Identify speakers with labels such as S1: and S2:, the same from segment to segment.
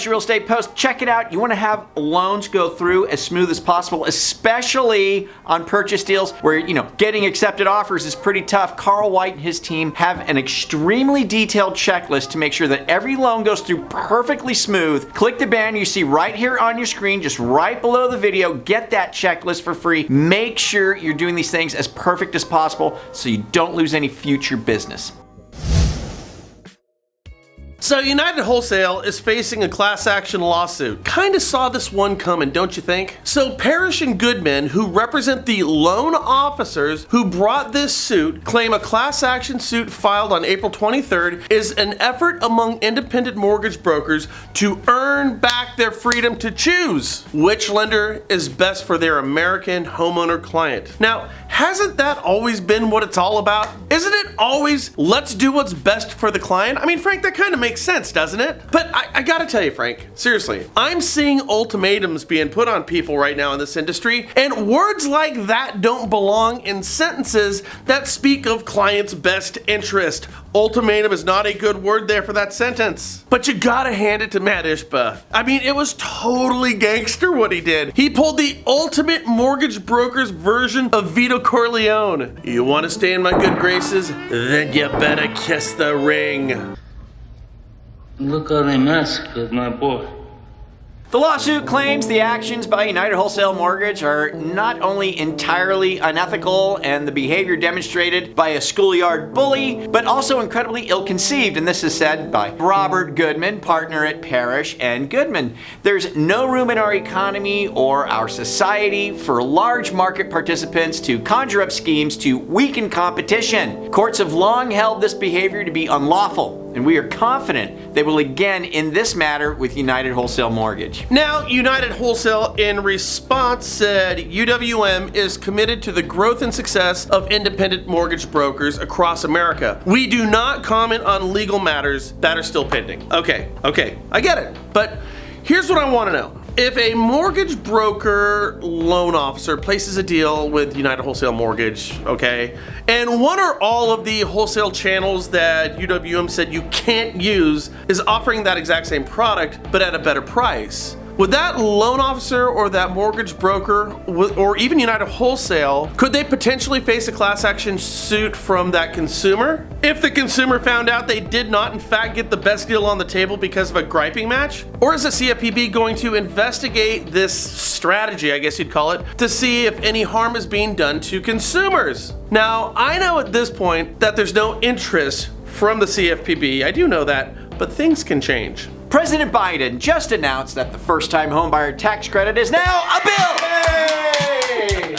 S1: Commercial Real Estate Post. Check it out. You want to have loans go through as smooth as possible, especially on purchase deals where, getting accepted offers is pretty tough. Carl White and his team have an extremely detailed checklist to make sure that every loan goes through perfectly smooth. Click the banner you see right here on your screen, just right below the video. Get that checklist for free. Make sure you're doing these things as perfect as possible so you don't lose any future business.
S2: So United Wholesale is facing a class action lawsuit. Kinda saw this one coming, don't you think? So Parrish and Goodman, who represent the loan officers who brought this suit, claim a class action suit filed on April 23rd is an effort among independent mortgage brokers to earn back their freedom to choose which lender is best for their American homeowner client. Now, hasn't that always been what it's all about? Isn't it always, let's do what's best for the client? I mean, Frank, that kind of makes sense, doesn't it? But I gotta tell you, Frank, seriously, I'm seeing ultimatums being put on people right now in this industry, and words like that don't belong in sentences that speak of clients' best interest. Ultimatum is not a good word there for that sentence. But you gotta hand it to Matt Ishba. I mean, it was totally gangster what he did. He pulled the ultimate mortgage broker's version of Vito Corleone. You wanna stay in my good graces? Then you better kiss the ring.
S3: Look how they massacred my boy.
S1: The lawsuit claims the actions by United Wholesale Mortgage are not only entirely unethical and the behavior demonstrated by a schoolyard bully, but also incredibly ill-conceived, and this is said by Robert Goodman, partner at Parrish and Goodman. There's no room in our economy or our society for large market participants to conjure up schemes to weaken competition. Courts have long held this behavior to be unlawful, and we are confident they will again in this matter with United Wholesale Mortgage.
S2: Now, United Wholesale in response said UWM is committed to the growth and success of independent mortgage brokers across America. We do not comment on legal matters that are still pending. Okay, I get it. But here's what I want to know. If a mortgage broker loan officer places a deal with United Wholesale Mortgage, okay, and one or all of the wholesale channels that UWM said you can't use is offering that exact same product but at a better price, would that loan officer or that mortgage broker or even United Wholesale, could they potentially face a class action suit from that consumer? If the consumer found out they did not in fact get the best deal on the table because of a griping match? Or is the CFPB going to investigate this strategy, I guess you'd call it, to see if any harm is being done to consumers? Now, I know at this point that there's no interest from the CFPB, I do know that, but things can change.
S1: President Biden just announced that the first-time homebuyer tax credit is now a bill! Hey!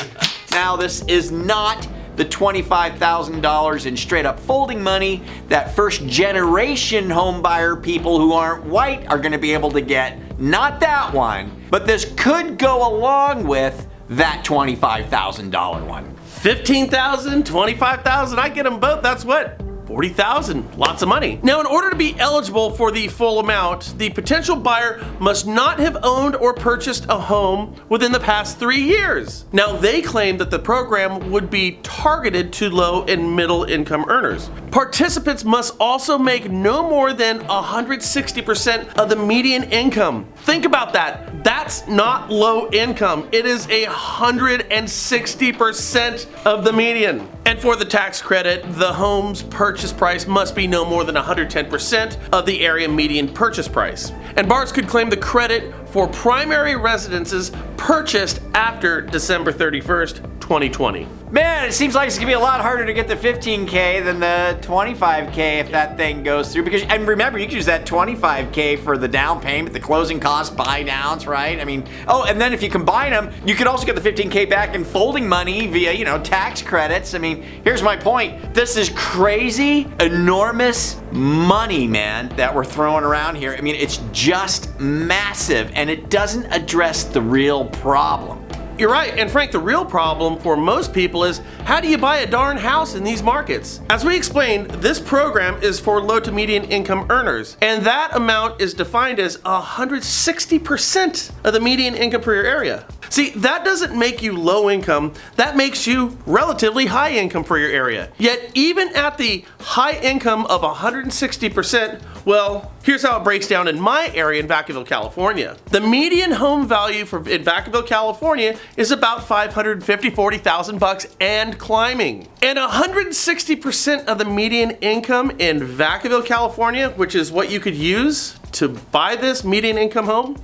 S1: Now, this is not the $25,000 in straight-up folding money that first-generation homebuyer people who aren't white are going to be able to get. Not that one, but this could go along with that $25,000 one.
S2: $15,000, $25,000, I get them both, that's what? $40,000, lots of money. Now, in order to be eligible for the full amount, the potential buyer must not have owned or purchased a home within the past 3 years. Now, they claim that the program would be targeted to low and middle income earners. Participants must also make no more than 160% of the median income. Think about that. That's not low income. It is 160% of the median. And for the tax credit, the home's purchase price must be no more than 110% of the area median purchase price. And buyers could claim the credit for primary residences purchased after December 31st, 2020.
S1: Man, it seems like it's gonna be a lot harder to get the $15K than the $25K if that thing goes through. Because, and remember, you can use that $25K for the down payment, the closing costs, buy downs, right? I mean, oh, and then if you combine them, you could also get the $15K back in folding money via, tax credits. I mean, here's my point. This is crazy, enormous money, man, that we're throwing around here. I mean, it's just massive, and it doesn't address the real problem.
S2: You're right, and Frank, the real problem for most people is, how do you buy a darn house in these markets? As we explained, this program is for low to median income earners, and that amount is defined as 160% of the median income for your area. See, that doesn't make you low income, that makes you relatively high income for your area. Yet even at the high income of 160%, well, here's how it breaks down in my area in Vacaville, California. The median home value in Vacaville, California is about $540,000 and climbing. And 160% of the median income in Vacaville, California, which is what you could use to buy this median income home,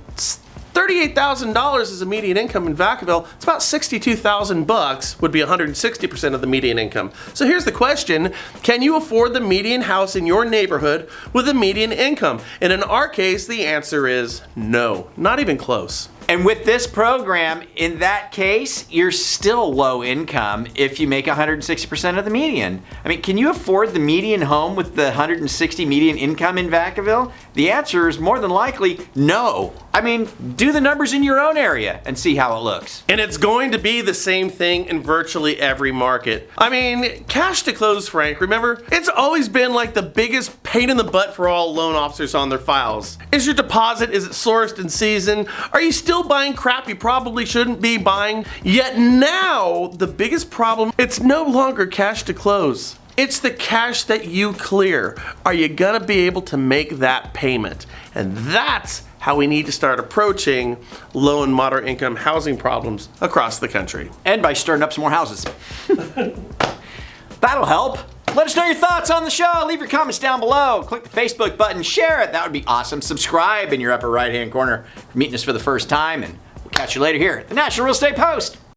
S2: $38,000 is a median income in Vacaville. It's about $62,000 would be 160% of the median income. So here's the question: can you afford the median house in your neighborhood with a median income? And in our case, the answer is no, not even close.
S1: And with this program, in that case, you're still low income if you make 160% of the median. I mean, can you afford the median home with the 160 median income in Vacaville? The answer is more than likely no. I mean, do the numbers in your own area and see how it looks.
S2: And it's going to be the same thing in virtually every market. I mean, cash to close, Frank, remember? It's always been like the biggest pain in the butt for all loan officers on their files. Is your deposit, is it sourced in season? Are you still buying crap you probably shouldn't be buying? Yet now, the biggest problem, it's no longer cash to close. It's the cash that you clear. Are you gonna be able to make that payment? And that's how we need to start approaching low and moderate income housing problems across the country.
S1: And by stirring up some more houses. That'll help. Let us know your thoughts on the show. Leave your comments down below. Click the Facebook button, share it. That would be awesome. Subscribe in your upper right-hand corner for meeting us for the first time. And we'll catch you later here at the National Real Estate Post.